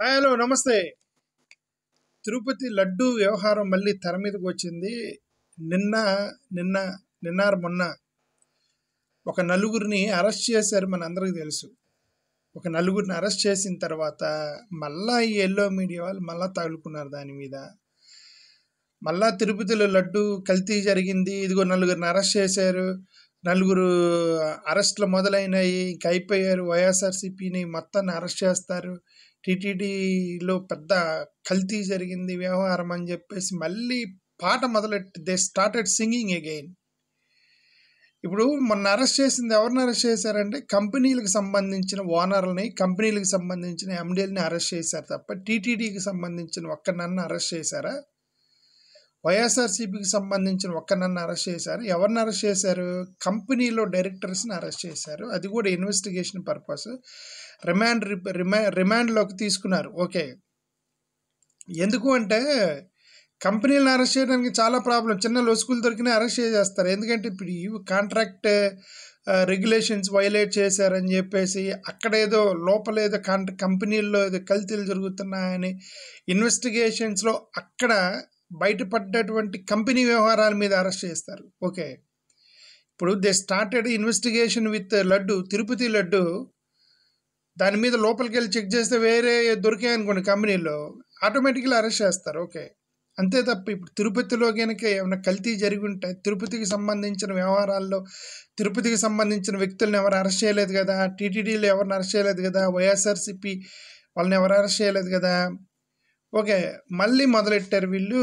Hi hello నమస్తే. తిరుపతి లడ్డు వ్యవహారం మళ్ళీ తెర మీదకి వచ్చింది. నిన్న నిన్న నిన్నార మొన్న ఒక నలుగురిని అరెస్ట్ చేశారు. మనందరికీ తెలుసు. ఒక నలుగురిని అరెస్ట్ చేసిన తర్వాత మళ్ళా ఈ ఎల్లో మీడియా వాళ్ళు మళ్ళా తగులుకున్నారు దాని మీద. మళ్ళా తిరుపతిలో లడ్డు కల్తీ జరిగింది, ఇదిగో నలుగురిని అరెస్ట్ చేశారు, నలుగురు అరెస్టులు మొదలైనాయి, ఇంక అయిపోయారు, వైఎస్ఆర్సీపీని మొత్తాన్ని అరెస్ట్ చేస్తారు, టీటీడీలో పెద్ద కల్తీ జరిగింది వ్యవహారం అని చెప్పేసి మళ్ళీ పాట మొదలెట్టి దే స్టార్టెడ్ సింగింగ్ అగైన్. ఇప్పుడు మొన్న అరెస్ట్ చేసింది ఎవరిని అరెస్ట్ చేశారంటే కంపెనీలకు సంబంధించిన ఓనర్లని, కంపెనీలకు సంబంధించిన ఎండీలని అరెస్ట్ చేశారు తప్ప టీటీడీకి సంబంధించిన ఒక్కనన్ను అరెస్ట్ చేశారా? వైఎస్ఆర్సీపీకి సంబంధించిన ఒక్కనన్ను అరెస్ట్ చేశారు. ఎవరిని అరెస్ట్ చేశారు? కంపెనీలో డైరెక్టర్స్ని అరెస్ట్ చేశారు. అది కూడా ఇన్వెస్టిగేషన్ పర్పస్ రిమాండ్లోకి తీసుకున్నారు. ఓకే, ఎందుకు అంటే కంపెనీలను అరెస్ట్ చేయడానికి చాలా ప్రాబ్లం. చిన్న లొసుకులు దొరికినా అరెస్ట్ చేసేస్తారు. ఎందుకంటే ఇప్పుడు ఈ కాంట్రాక్ట్ రెగ్యులేషన్స్ వైలేట్ చేశారని చెప్పేసి అక్కడ ఏదో లోపల ఏదో కంపెనీల్లో ఏదో కల్తీలు జరుగుతున్నాయని ఇన్వెస్టిగేషన్స్లో అక్కడ బయటపడ్డటువంటి కంపెనీ వ్యవహారాల మీద అరెస్ట్ చేస్తారు. ఓకే, ఇప్పుడు they started investigation with laddu, Tirupati laddu. దాని మీద లోపలికి వెళ్ళి చెక్ చేస్తే వేరే దొరికాయనుకోండి కంపెనీలో, ఆటోమేటిక్గా అరెస్ట్ చేస్తారు. ఓకే, అంతే తప్ప ఇప్పుడు తిరుపతిలో కనుక ఏమైనా కల్తీ జరిగి ఉంటే తిరుపతికి సంబంధించిన వ్యవహారాల్లో తిరుపతికి సంబంధించిన వ్యక్తులను ఎవరు అరెస్ట్ చేయలేదు కదా, టీటీడీలో ఎవరిని అరెస్ట్ చేయలేదు కదా, వైఎస్ఆర్సీపీ వాళ్ళని ఎవరు అరెస్ట్ చేయలేదు కదా. ఓకే, మళ్ళీ మొదలెట్టారు వీళ్ళు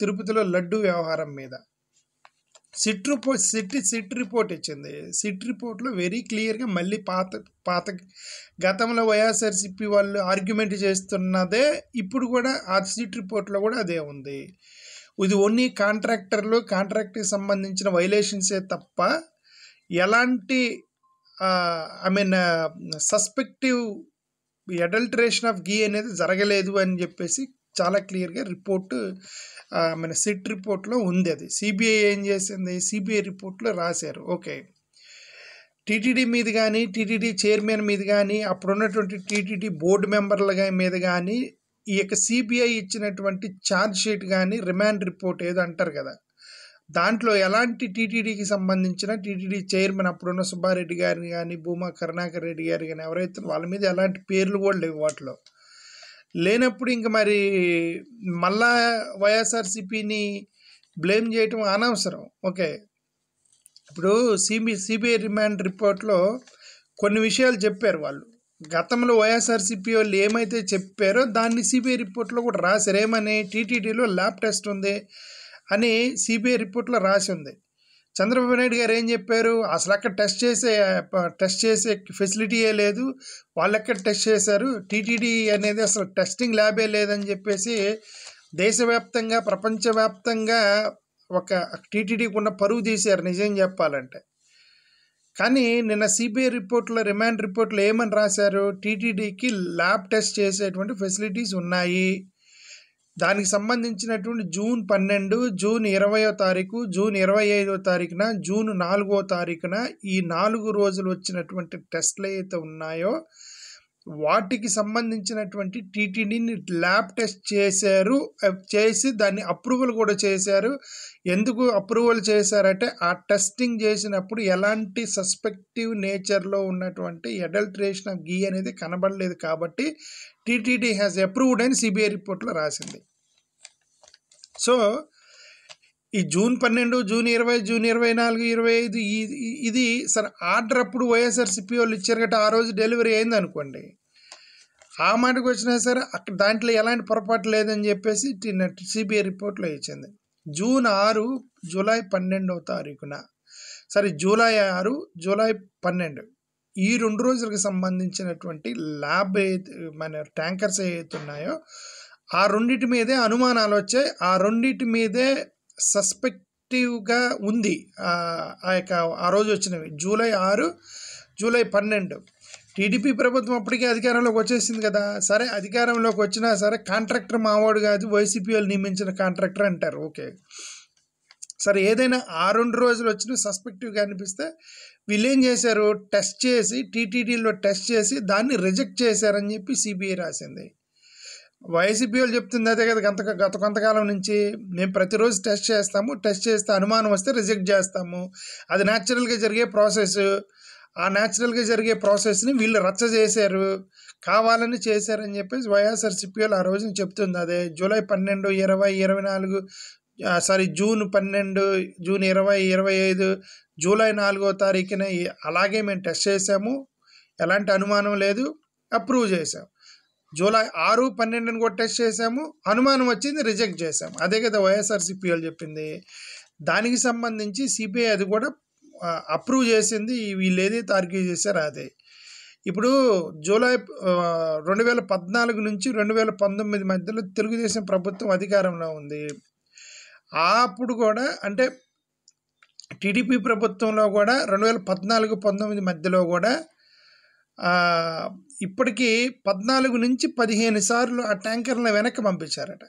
తిరుపతిలో లడ్డు వ్యవహారం మీద. సిట్ రిపోర్ట్ ఇచ్చింది. సిట్ రిపోర్ట్లో వెరీ క్లియర్గా మళ్ళీ పాత గతంలో వైఎస్ఆర్సీపీ వాళ్ళు ఆర్గ్యుమెంట్ చేస్తున్నదే ఇప్పుడు కూడా ఆ సిట్ రిపోర్ట్లో కూడా అదే ఉంది. ఇది ఓన్లీ కాంట్రాక్ట్కి సంబంధించిన వైలేషన్సే తప్ప ఎలాంటి సస్పెక్టివ్ అడల్టరేషన్ ఆఫ్ గీ అనేది జరగలేదు అని చెప్పేసి చాలా క్లియర్గా రిపోర్టు మన సిట్ రిపోర్ట్లో ఉంది. అది సిబిఐ ఏం చేసింది, సిబిఐ రిపోర్ట్లో రాశారు. ఓకే, టీటీడీ మీద కానీ, టీటీడీ చైర్మన్ మీద కానీ, అప్పుడున్నటువంటి టీటీడీ బోర్డు మెంబర్ల మీద కానీ ఈ యొక్క సిబిఐ ఇచ్చినటువంటి ఛార్జ్ షీట్ కానీ, రిమాండ్ రిపోర్ట్ ఏదో అంటారు కదా, దాంట్లో ఎలాంటి టీటీడీకి సంబంధించిన టీటీడీ చైర్మన్ అప్పుడున్న సుబ్బారెడ్డి గారిని కానీ, భూమా కరుణాకర్ రెడ్డి గారు కానీ ఎవరైతే వాళ్ళ మీద ఎలాంటి పేర్లు కూడా లేవు. వాటిలో లేనప్పుడు ఇంక మరి మళ్ళా వైఎస్ఆర్సీపీని బ్లేమ్ చేయటం అనవసరం. ఓకే, ఇప్పుడు సిబిఐ రిమాండ్ రిపోర్ట్లో కొన్ని విషయాలు చెప్పారు వాళ్ళు. గతంలో వైఎస్ఆర్సీపీ వాళ్ళు ఏమైతే చెప్పారో దాన్ని సిబిఐ రిపోర్ట్లో కూడా రాశారు. ఏమని, టీటీడీలో ల్యాబ్ టెస్ట్ ఉంది అని సిబిఐ రిపోర్ట్లో రాసి ఉంది. చంద్రబాబు నాయుడు గారు ఏం చెప్పారు, అసలు అక్కడ టెస్ట్ చేసే ఫెసిలిటీయే లేదు, వాళ్ళు ఎక్కడ టెస్ట్ చేశారు, టీటీడీ అనేది అసలు టెస్టింగ్ ల్యాబే లేదని చెప్పేసి దేశవ్యాప్తంగా ప్రపంచవ్యాప్తంగా ఒక టీటీడీకి ఉన్న పరువు తీశారు నిజం చెప్పాలంటే. కానీ నిన్న సిబిఐ రిపోర్ట్లో రిమాండ్ రిపోర్ట్లో ఏమని రాశారు, టీటీడీకి ల్యాబ్ టెస్ట్ చేసేటువంటి ఫెసిలిటీస్ ఉన్నాయి. దానికి సంబంధించినటువంటి జూన్ 12, జూన్ 20వ తారీఖు, జూన్ 25వ తారీఖున, జూన్ 4వ తారీఖున ఈ 4 రోజులు వచ్చినటువంటి టెస్ట్లు ఏవైతే ఉన్నాయో వాటికి సంబంధించినటువంటి టీటీడీని ల్యాబ్ టెస్ట్ చేసి దాన్ని అప్రూవల్ కూడా చేశారు. ఎందుకు అప్రూవల్ చేశారంటే ఆ టెస్టింగ్ చేసినప్పుడు ఎలాంటి సస్పెక్టివ్ నేచర్లో ఉన్నటువంటి అడల్టరేషన్ ఆఫ్ గీ అనేది కనబడలేదు కాబట్టి టీటీడీ హ్యాస్ అప్రూవ్డ్ అని సిబిఐ రిపోర్ట్లో రాసింది. సో ఈ జూన్ 12, జూన్ 20, జూన్ 24, 25 ఇది సరే ఆర్డర్ అప్పుడు వైఎస్ఆర్సీపీ వాళ్ళు ఇచ్చారు కాబట్టి ఆ రోజు డెలివరీ అయింది అనుకోండి. ఆ మాటకు వచ్చినా సరే అక్కడ దాంట్లో ఎలాంటి పొరపాటు లేదని చెప్పేసి సిబిఐ రిపోర్ట్లో ఇచ్చింది. జూన్ 6, జూలై 12వ తారీఖున, సరే జూలై 6, జూలై 12 ఈ 2 రోజులకు సంబంధించినటువంటి ల్యాబ్ మన ట్యాంకర్స్ ఏవైతే ఉన్నాయో ఆ రెండింటి మీదే అనుమానాలు వచ్చాయి. ఆ రెండింటి మీదే సస్పెక్టివ్గా ఉంది ఆ రోజు వచ్చినవి. జూలై 6, జూలై 12 టీడీపీ ప్రభుత్వం అప్పటికే అధికారంలోకి వచ్చేసింది కదా. సరే అధికారంలోకి వచ్చినా సరే కాంట్రాక్టర్ మావాడు కాదు, వైసీపీ వాళ్ళు నియమించిన కాంట్రాక్టర్ అంటారు. ఓకే, సరే ఏదైనా ఆ 2 రోజులు వచ్చిన సస్పెక్టివ్గా అనిపిస్తే వీళ్ళు ఏం చేశారు, టెస్ట్ చేసి టీటీడీలో టెస్ట్ చేసి దాన్ని రిజెక్ట్ చేశారని చెప్పి సిబిఐ రాసింది. వైసీపీ వాళ్ళు చెప్తుంది అదే కదా, గత కొంతకాలం నుంచి మేము ప్రతిరోజు టెస్ట్ చేస్తాము, టెస్ట్ చేస్తే అనుమానం వస్తే రిజెక్ట్ చేస్తాము, అది న్యాచురల్గా జరిగే ప్రాసెస్. ఆ న్యాచురల్గా జరిగే ప్రాసెస్ని వీళ్ళు రచ్చ చేశారు, కావాలని చేశారని చెప్పేసి వైఎస్ఆర్సీపీ వాళ్ళు ఆ రోజున చెప్తుంది. అదే జూలై 12, 20, 24 జూన్ 12, జూన్ 20, 25, జూలై 4వ తారీఖున అలాగే మేము టెస్ట్ చేసాము, ఎలాంటి అనుమానం లేదు, అప్రూవ్ చేసాం. జూలై 6, 12 కూడా టెస్ట్ చేసాము, అనుమానం వచ్చింది, రిజెక్ట్ చేసాము. అదే కదా వైఎస్ఆర్సీపీ వాళ్ళు చెప్పింది. దానికి సంబంధించి సిబిఐ అది కూడా అప్రూవ్ చేసింది. వీళ్ళు ఏదైతే ఆర్గ్యూ చేశారో అదే. ఇప్పుడు జూలై 2014 నుంచి 2019 మధ్యలో తెలుగుదేశం ప్రభుత్వం అధికారంలో ఉంది. అప్పుడు కూడా అంటే టీడీపీ ప్రభుత్వంలో కూడా 2014-19 మధ్యలో కూడా ఇప్పటికీ 14 నుంచి 15 సార్లు ఆ ట్యాంకర్లను వెనక్కి పంపించారట.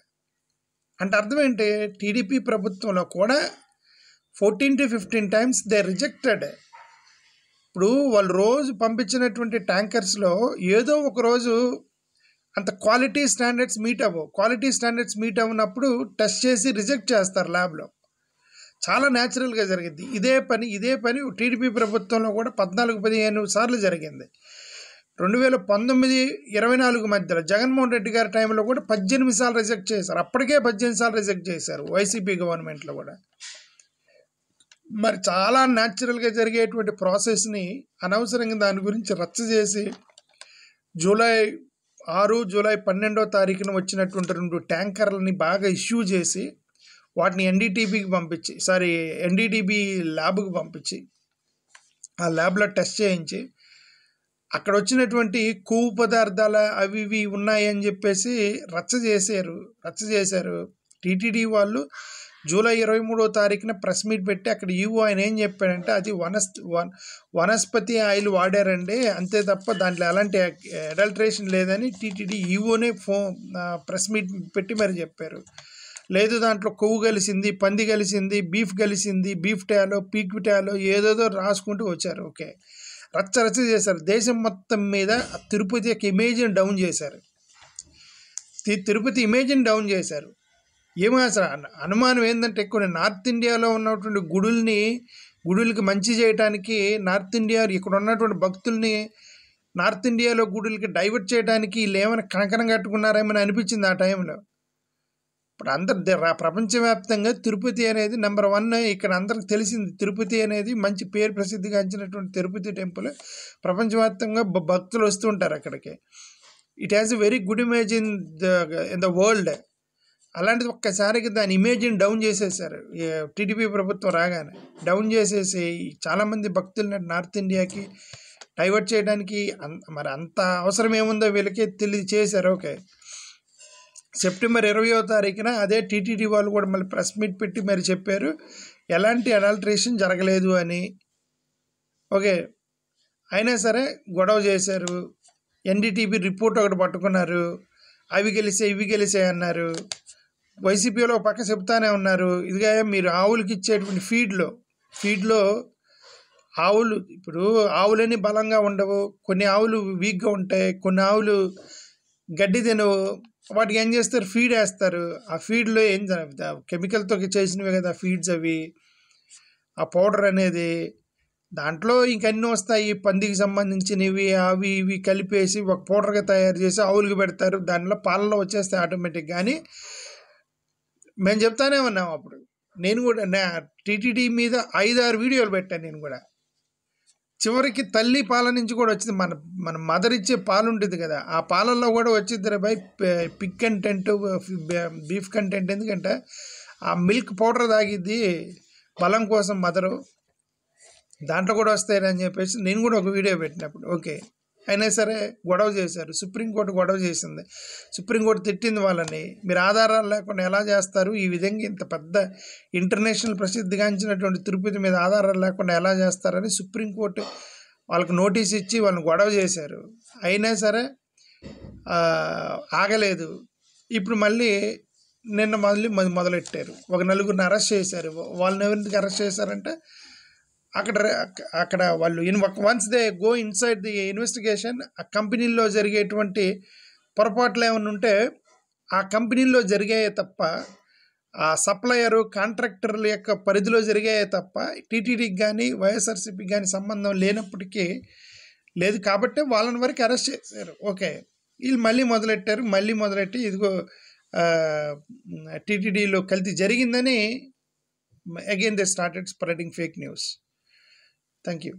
అంటే అర్థం ఏంటి, టీడీపీ ప్రభుత్వంలో కూడా 14 to 15 times దే రిజెక్టెడ్. ఇప్పుడు వాళ్ళు రోజు పంపించినటువంటి ట్యాంకర్స్లో ఏదో ఒక రోజు అంత క్వాలిటీ స్టాండర్డ్స్ మీట్ అవ్వవు. క్వాలిటీ స్టాండర్డ్స్ మీట్ అవ్వనప్పుడు టెస్ట్ చేసి రిజెక్ట్ చేస్తారు ల్యాబ్లో. చాలా న్యాచురల్గా జరిగింది. ఇదే పని టీడీపీ ప్రభుత్వంలో కూడా 14-15 సార్లు జరిగింది. 2019-24 మధ్యలో జగన్మోహన్ రెడ్డి గారి టైంలో కూడా 18 సార్లు రిజెక్ట్ చేశారు. అప్పటికే 18 సార్లు రిజెక్ట్ చేశారు వైసీపీ గవర్నమెంట్లో కూడా. మరి చాలా న్యాచురల్గా జరిగేటువంటి ప్రాసెస్ని అనవసరంగా దాని గురించి రచ్చ చేసి జూలై 6, జూలై 12వ తారీఖున వచ్చినటువంటి 2 ట్యాంకర్లని బాగా ఇష్యూ చేసి వాటిని ఎన్డీటీబీ ల్యాబ్కి పంపించి ఆ ల్యాబ్లో టెస్ట్ చేయించి అక్కడ వచ్చినటువంటి కొవ్వు పదార్థాల అవి ఇవి ఉన్నాయని చెప్పేసి రచ్చ చేశారు. టీటీడీ వాళ్ళు జూలై 23వ తారీఖున ప్రెస్ మీట్ పెట్టి అక్కడ ఈవో ఆయన ఏం చెప్పాడంటే అది వనస్పతి ఆయిల్ వాడారండి, అంతే తప్ప దాంట్లో ఎలాంటి అడల్ట్రేషన్ లేదని టీటీడీ ఈవోనే ప్రెస్ మీట్ పెట్టి మరి చెప్పారు. లేదు దాంట్లో కొవ్వు కలిసింది, పంది కలిసింది, బీఫ్ కలిసింది, బీఫ్ టాలో, పీక్ టాలో ఏదేదో రాసుకుంటూ వచ్చారు. ఓకే, రచ్చ చేశారు. దేశం మొత్తం మీద తిరుపతి యొక్క ఇమేజ్ని డౌన్ చేశారు. తిరుపతి ఇమేజ్ని డౌన్ చేశారు. ఏమో అసలు అనుమానం ఏంటంటే కొన్ని నార్త్ ఇండియాలో ఉన్నటువంటి గుడులకి మంచి చేయడానికి నార్త్ ఇండియా ఇక్కడ ఉన్నటువంటి భక్తుల్ని నార్త్ ఇండియాలో గుడులకి డైవర్ట్ చేయడానికి వీళ్ళు ఏమైనా కంకణం కట్టుకున్నారేమని అనిపించింది ఆ టైంలో. ఇప్పుడు ప్రపంచవ్యాప్తంగా తిరుపతి అనేది నెంబర్ 1. ఇక్కడ అందరికి తెలిసింది తిరుపతి అనేది మంచి పేరు ప్రసిద్ధిగాంచినటువంటి తిరుపతి టెంపుల్. ప్రపంచవ్యాప్తంగా భక్తులు వస్తూ ఉంటారు అక్కడికి. It has a very good image in the world. అలాంటిది ఒక్కసారికి దాని ఇమేజ్ని డౌన్ చేసేసారు టీడీపీ ప్రభుత్వం రాగానే. డౌన్ చేసేసి చాలామంది భక్తులని నార్త్ ఇండియాకి డైవర్ట్ చేయడానికి మరి అంత అవసరం ఏముందో వీళ్ళకి చేశారు. ఓకే, సెప్టెంబర్ 20వ తారీఖున అదే టీటీడీ వాళ్ళు కూడా మళ్ళీ ప్రెస్ మీట్ పెట్టి మరి చెప్పారు ఎలాంటి అడల్ట్రేషన్ జరగలేదు అని. ఓకే, అయినా సరే గొడవ చేశారు. ఎన్డీటీవీ రిపోర్ట్ ఒకటి పట్టుకున్నారు, అవి గెలిచాయి అన్నారు. వైసీపీలో ఒక పక్క చెప్తానే ఉన్నారు, ఇదిగా మీరు ఆవులకి ఇచ్చేటువంటి ఫీడ్లో ఆవులు ఇప్పుడు ఆవులని బలంగా ఉండవు, కొన్ని ఆవులు వీక్గా ఉంటాయి, కొన్ని ఆవులు గడ్డి తినవు. వాటికి ఏం చేస్తారు, ఫీడ్ వేస్తారు. ఆ ఫీడ్లో ఏం కెమికల్తో చేసినవి కదా ఫీడ్స్ అవి. ఆ పౌడర్ అనేది దాంట్లో ఇంకన్నీ వస్తాయి, పందికి సంబంధించినవి అవి ఇవి కలిపేసి ఒక పౌడర్గా తయారు చేసి ఆవులకి పెడతారు. దానిలో పాలలో వచ్చేస్తాయి ఆటోమేటిక్. కానీ మేము చెప్తానే ఉన్నాం. అప్పుడు నేను కూడా టీటీడీ మీద 5-6 వీడియోలు పెట్టాను నేను కూడా. చివరికి తల్లి పాల నుంచి కూడా వచ్చింది, మన మదర్ ఇచ్చే పాలు ఉంటుంది కదా, ఆ పాలల్లో కూడా వచ్చింది by Pig content, beef content. ఎందుకంటే ఆ మిల్క్ పౌడర్ తాగిద్ది బలం కోసం మదరు, దాంట్లో కూడా వస్తాయని చెప్పేసి నేను కూడా ఒక వీడియో పెట్టినప్పుడు. ఓకే, అయినా సరే గొడవ చేశారు. సుప్రీంకోర్టు గొడవ చేసింది. సుప్రీంకోర్టు తిట్టింది వాళ్ళని, మీరు ఆధారాలు లేకుండా ఎలా చేస్తారు, ఈ విధంగా ఇంత పెద్ద ఇంటర్నేషనల్ ప్రసిద్ధిగాంచినటువంటి తిరుపతి మీద ఆధారాలు లేకుండా ఎలా చేస్తారని సుప్రీంకోర్టు వాళ్ళకు నోటీస్ ఇచ్చి వాళ్ళని గొడవ చేశారు. అయినా సరే ఆగలేదు. ఇప్పుడు మళ్ళీ నిన్న మొదలెట్టారు. ఒక 4గురిని అరెస్ట్ చేశారు. వాళ్ళని ఎవరికి అరెస్ట్ చేశారంటే అక్కడ వాళ్ళు once they go inside the investigation, ఆ కంపెనీల్లో జరిగేటువంటి పొరపాట్లు ఏమైనా ఉంటే ఆ కంపెనీల్లో జరిగాయే తప్ప ఆ సప్లయరు కాంట్రాక్టర్ల యొక్క పరిధిలో జరిగాయే తప్ప టీటీడీకి కానీ వైఎస్ఆర్సీపీకి కానీ సంబంధం లేనప్పటికీ లేదు కాబట్టి వాళ్ళని వరకు అరెస్ట్ చేశారు. ఓకే, వీళ్ళు మళ్ళీ మొదలెట్టి ఇదిగో టీటీడీలో కల్తీ జరిగిందని again they started spreading fake news. Thank you.